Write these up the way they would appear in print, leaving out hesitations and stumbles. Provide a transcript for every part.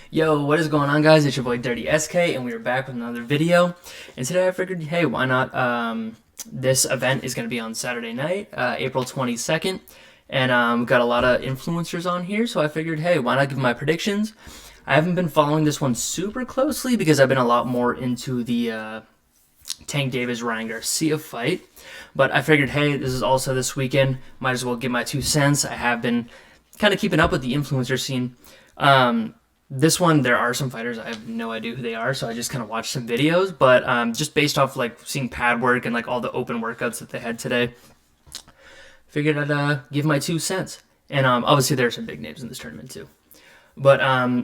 Yo, what is going on, guys? It's your boy Dirty SK, and we are back with another video. And today I figured, hey, why not? This event is going to be on Saturday night, April 22nd, and got a lot of influencers on here, so I figured, hey, why not give my predictions? I haven't been following this one super closely because I've been a lot more into the Tank Davis Ryan Garcia fight, but I figured, hey, this is also this weekend, might as well give my 2 cents. I have been kind of keeping up with the influencer scene. This one, there are some fighters I have no idea who they are, so I just kind of watched some videos. But just based off like seeing pad work and like all the open workouts that they had today, figured I'd give my 2 cents. And obviously there are some big names in this tournament too. But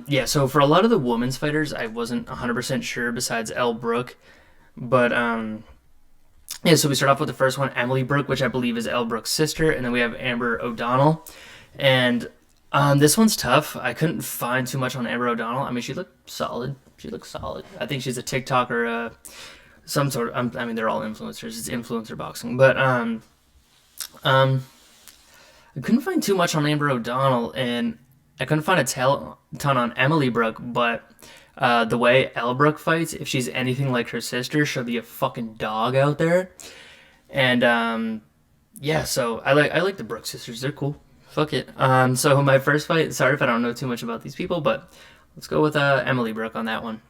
yeah, so for a lot of the women's fighters, I wasn't 100% sure besides Elle Brooke. But yeah, so we start off with the first one, Emily Brooke, which I believe is Elle Brooke's sister, and then we have Amber O'Donnell, and this one's tough. I couldn't find too much on Amber O'Donnell. I mean, she looked solid. She looks solid. I think she's a TikToker, some sort of. I mean, they're all influencers. It's influencer boxing, but I couldn't find too much on Amber O'Donnell, and I couldn't find a ton on Emily Brooke. But the way Elle Brooke fights, if she's anything like her sister, she'll be a fucking dog out there. And yeah, so I like the Brooke sisters. They're cool. Fuck it. So my first fight, sorry if I don't know too much about these people, but let's go with Emily Brooke on that one.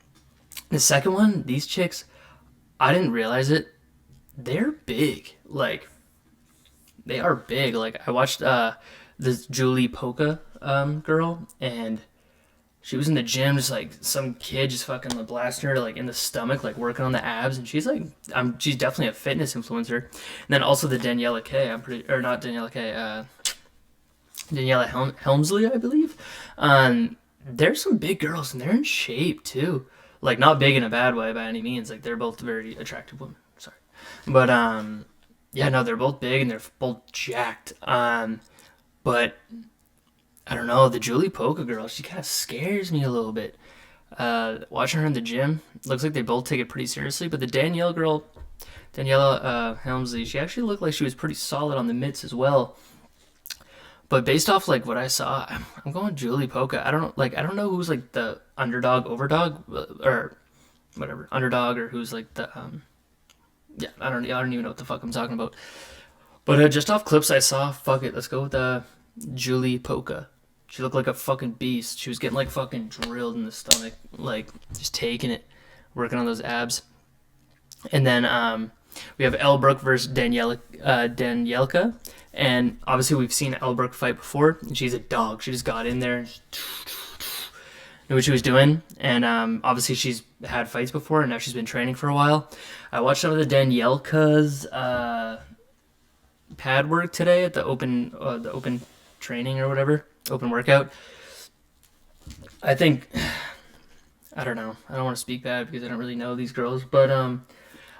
The second one, these chicks, I didn't realize it. They're big. Like, they are big. Like, I watched this Julie Polka girl, and she was in the gym, just like some kid just fucking blasting her like in the stomach, like working on the abs, and she's like, she's definitely a fitness influencer. And then also the Daniela K, or not Daniela K, Daniela Helmsley, I believe. There's some big girls, and they're in shape too. Like, not big in a bad way by any means. Like, they're both very attractive women. Sorry, but yeah, no, they're both big and they're both jacked. But I don't know, the Julie Polka girl, she kind of scares me a little bit. Watching her in the gym, looks like they both take it pretty seriously. But the Danielle girl, Daniela Helmsley, she actually looked like she was pretty solid on the mitts as well. But based off like what I saw, I'm going Julie Polka. I don't know who's like the underdog, overdog, or whatever underdog, or who's like the yeah. I don't even know what the fuck I'm talking about. But just off clips I saw, fuck it, let's go with Julie Polka. She looked like a fucking beast. She was getting like fucking drilled in the stomach, like just taking it, working on those abs. And then we have Elle Brooke versus Danielka. And obviously we've seen Elle Brooke fight before, and she's a dog. She just got in there and knew what she was doing. And obviously she's had fights before, and now she's been training for a while. I watched some of the Danielka's pad work today at the open training or whatever, open workout. I think, I don't know. I don't want to speak bad because I don't really know these girls, but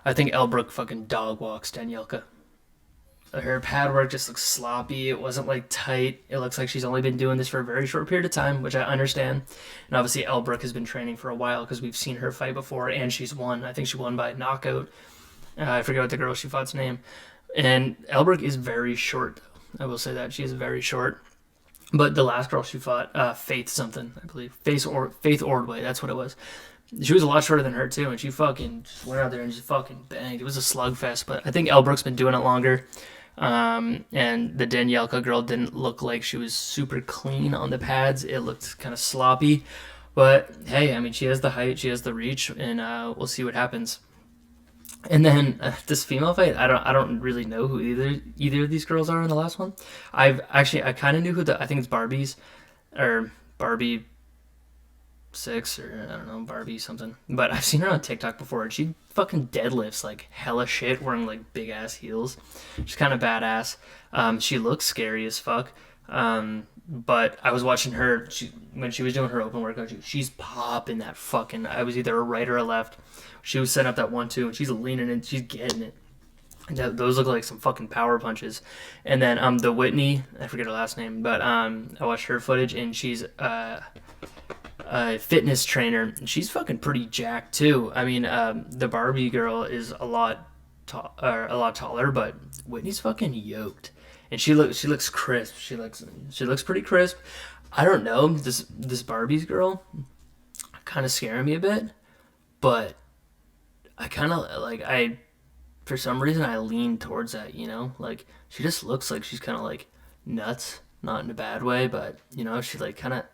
I think Elle Brooke fucking dog walks Danielka. Her pad work just looks sloppy. It wasn't like tight. It looks like she's only been doing this for a very short period of time, which I understand. And obviously Elle Brooke has been training for a while because we've seen her fight before, and she's won. I think she won by knockout. I forget what the girl she fought's name. And Elle Brooke is very short. I will say that she is very short. But the last girl she fought, Faith something, I believe, Faith Ordway. That's what it was. She was a lot shorter than her too, and she fucking just went out there and just fucking banged. It was a slugfest. But I think Elle Brooke's been doing it longer. And the Danielka girl didn't look like she was super clean on the pads. It looked kind of sloppy. But hey, I mean, she has the height, she has the reach, and we'll see what happens. And then this female fight, I don't really know who either of these girls are in the last one. I kind of knew who I think it's Barbie's, or Barbie 6, or I don't know, Barbie something. But I've seen her on TikTok before, and she fucking deadlifts like hella shit wearing like big ass heels. She's kind of badass. She looks scary as fuck. But I was watching her when she was doing her open workout. She's popping that fucking. I was either a right or a left. She was setting up that 1-2, and she's leaning in. She's getting it. And those look like some fucking power punches. And then the Whitney, I forget her last name, but I watched her footage, and she's a fitness trainer, and she's fucking pretty jacked too. I mean, the Barbie girl is a lot taller, but Whitney's fucking yoked, and she looks crisp. She looks pretty crisp. I don't know this Barbie's girl. kind of scaring me a bit, but I kind of like for some reason I lean towards that, you know? Like she just looks like she's kind of like nuts, not in a bad way, but you know, she's definitely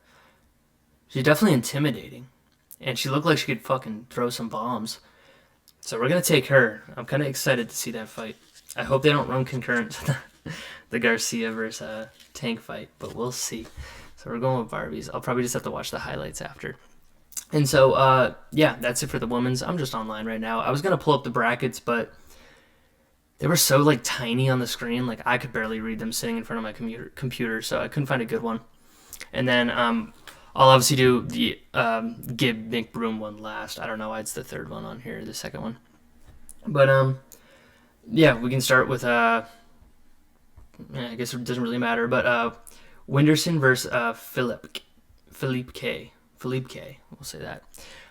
intimidating. And she looked like she could fucking throw some bombs. So we're going to take her. I'm kind of excited to see that fight. I hope they don't run concurrent to the Garcia versus Tank fight, but we'll see. So we're going with Barbies. I'll probably just have to watch the highlights after. And so, yeah, that's it for the women's. I'm just online right now. I was going to pull up the brackets, but they were so, like, tiny on the screen. Like, I could barely read them sitting in front of my computer, so I couldn't find a good one. And then I'll obviously do the Gibb McBroom one last. I don't know why it's the third one on here, the second one. But, yeah, we can start with, I guess it doesn't really matter, but Winderson versus Philippe K. We'll say that.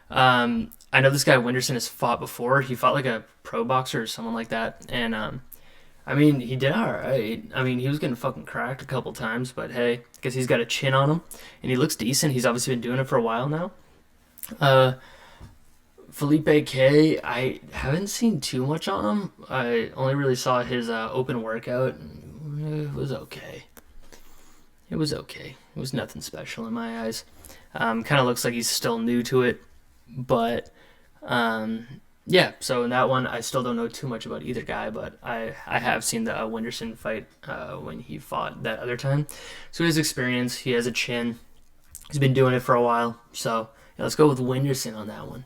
I know this guy Winderson has fought before. He fought like a pro boxer or someone like that. And, I mean, he did all right. I mean, he was getting fucking cracked a couple times, but hey, I guess he's got a chin on him. And he looks decent. He's obviously been doing it for a while now. Felipe K, I haven't seen too much on him. I only really saw his open workout. It was okay. It was nothing special in my eyes. Kind of looks like he's still new to it. But, yeah, so in that one, I still don't know too much about either guy, but I have seen the Winderson fight when he fought that other time. So he has experience. He has a chin. He's been doing it for a while. So yeah, let's go with Winderson on that one.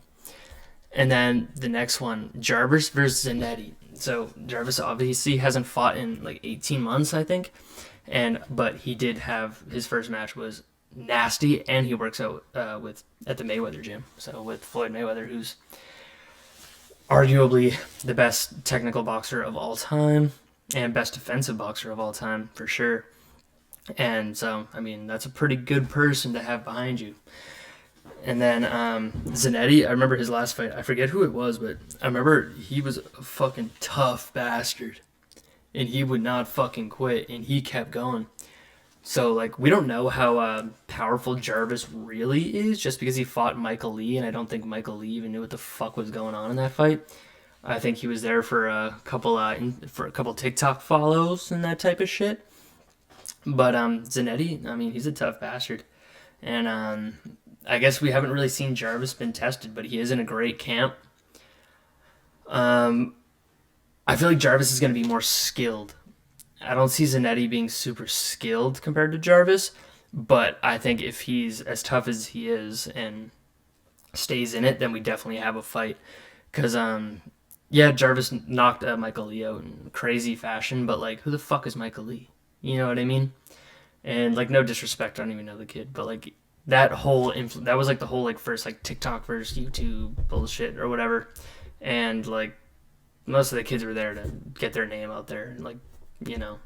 And then the next one, Jarvis versus Zanetti. So Jarvis obviously hasn't fought in like 18 months, I think. But he did have his first match was nasty, and he works out at the Mayweather gym. So with Floyd Mayweather, who's arguably the best technical boxer of all time and best defensive boxer of all time for sure. And so, I mean, that's a pretty good person to have behind you. And then Zanetti, I remember his last fight. I forget who it was, but I remember he was a fucking tough bastard. And he would not fucking quit, and he kept going. So, like, we don't know how powerful Jarvis really is just because he fought Michael Lee, and I don't think Michael Lee even knew what the fuck was going on in that fight. I think he was there for a couple TikTok follows and that type of shit. But Zanetti, I mean, he's a tough bastard. And I guess we haven't really seen Jarvis been tested, but he is in a great camp. I feel like Jarvis is going to be more skilled. I don't see Zanetti being super skilled compared to Jarvis, but I think if he's as tough as he is and stays in it, then we definitely have a fight. Because, yeah, Jarvis knocked Michael Lee out in crazy fashion, but, like, who the fuck is Michael Lee? You know what I mean? And, like, no disrespect, I don't even know the kid, but, like, that was, like, the whole, like, first, like, TikTok versus YouTube bullshit or whatever. And, like, most of the kids were there to get their name out there and, like, you know,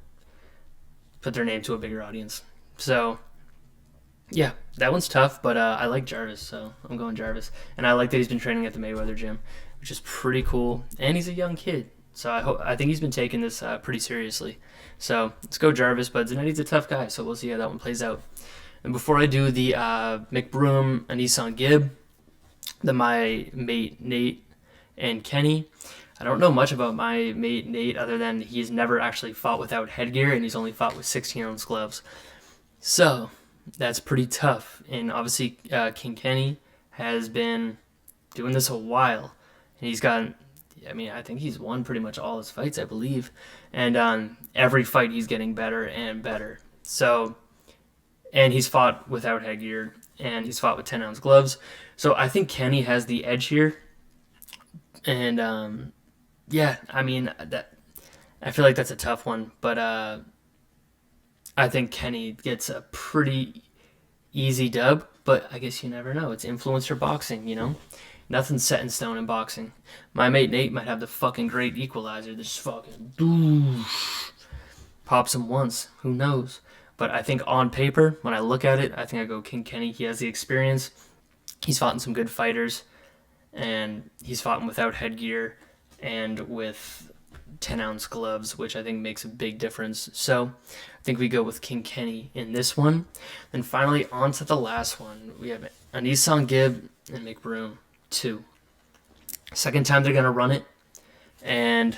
put their name to a bigger audience. So, yeah, that one's tough, but I like Jarvis, so I'm going Jarvis. And I like that he's been training at the Mayweather gym, which is pretty cool. And he's a young kid, so I think he's been taking this pretty seriously. So let's go Jarvis, but Zanetti's a tough guy, so we'll see how that one plays out. And before I do the McBroom, Anisan Gibb, my mate Nate and Kenny, I don't know much about my mate Nate other than he's never actually fought without headgear and he's only fought with 16-ounce gloves. So that's pretty tough. And obviously King Kenny has been doing this a while. And he's gotten, I mean, I think he's won pretty much all his fights, I believe. And every fight he's getting better and better. So, and he's fought without headgear and he's fought with 10-ounce gloves. So I think Kenny has the edge here. And, yeah, I mean, I feel like that's a tough one, but I think Kenny gets a pretty easy dub, but I guess you never know. It's influencer boxing, you know? Nothing's set in stone in boxing. My mate Nate might have the fucking great equalizer. This fucking doosh, pops him once. Who knows? But I think on paper, when I look at it, I think I go King Kenny. He has the experience. He's fought in some good fighters, and he's fought without headgear and with 10-ounce gloves, which I think makes a big difference. So I think we go with King Kenny in this one. Then finally, on to the last one. We have Anisan Gibb and McBroom 2. Second time they're going to run it. And,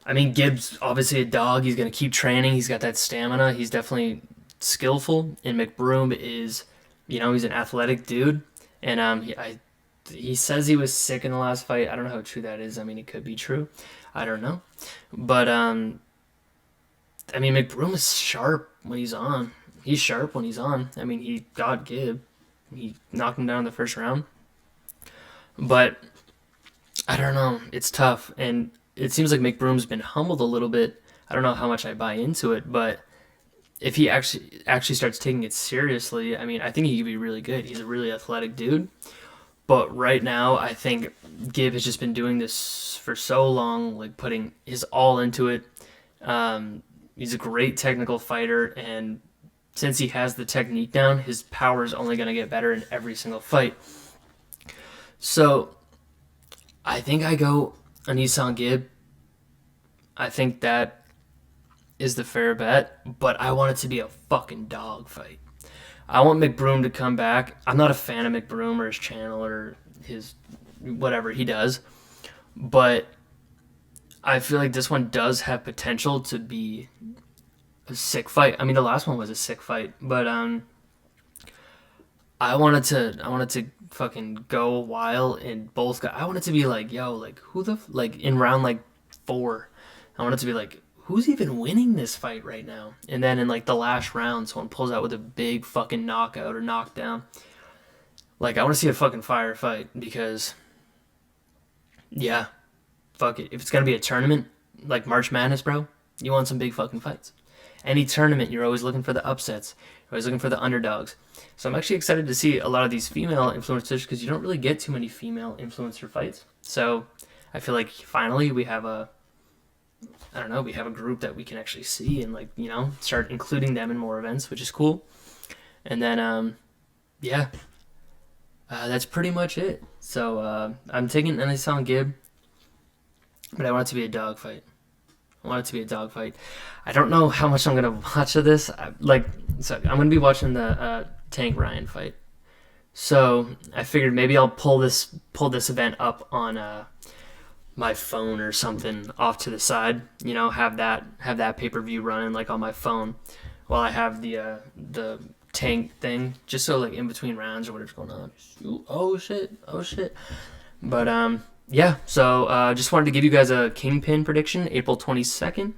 I mean, Gibbs, obviously a dog. He's going to keep training. He's got that stamina. He's definitely skillful. And McBroom is, he's an athletic dude. And he says he was sick in the last fight. I don't know how true that is. I mean, it could be true. I don't know. But, I mean, McBroom is sharp when he's on. He's sharp when he's on. I mean, he got Gibb. He knocked him down in the first round. But I don't know. It's tough. And it seems like McBroom's been humbled a little bit. I don't know how much I buy into it, but if he actually starts taking it seriously, I mean, I think he could be really good. He's a really athletic dude. But right now, I think Gibb has just been doing this for so long, like putting his all into it. He's a great technical fighter, and since he has the technique down, his power is only going to get better in every single fight. So, I think I go Anissan Gibb. I think that is the fair bet, but I want it to be a fucking dog fight. I want McBroom to come back. I'm not a fan of McBroom or his channel or his whatever he does, but I feel like this one does have potential to be a sick fight. I mean, the last one was a sick fight, but I wanted to fucking go a while and both guys. I want it to be like, yo, like who the like in round like 4. I want it to be like, who's even winning this fight right now? And then in like the last round, someone pulls out with a big fucking knockout or knockdown. Like, I want to see a fucking fire fight because, yeah, fuck it. If it's gonna be a tournament like March Madness, bro, you want some big fucking fights. Any tournament, you're always looking for the upsets. You're always looking for the underdogs. So I'm actually excited to see a lot of these female influencers because you don't really get too many female influencer fights. So I feel like finally we have a group that we can actually see and, like, start including them in more events, which is cool. And then, that's pretty much it. So I'm taking Anissan Gibb, but I want it to be a dog fight. I don't know how much I'm gonna watch of this. I'm gonna be watching the Tank Ryan fight. So I figured maybe I'll pull this event up on my phone or something off to the side. Have that pay-per-view running like on my phone while I have the Tank thing, just so like in between rounds or whatever's going on. Oh shit. But yeah, so just wanted to give you guys a Kingpyn prediction, April 22nd.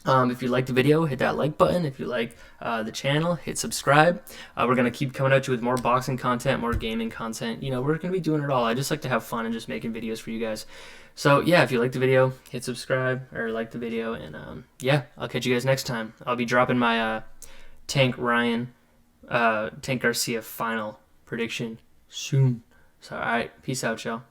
If you liked the video, hit that like button. If you like the channel, hit subscribe. We're going to keep coming at you with more boxing content, more gaming content. We're going to be doing it all. I just like to have fun and just making videos for you guys. So yeah, if you like the video, hit subscribe or like the video. And yeah, I'll catch you guys next time. I'll be dropping my Tank Garcia final prediction soon. So alright, peace out, y'all.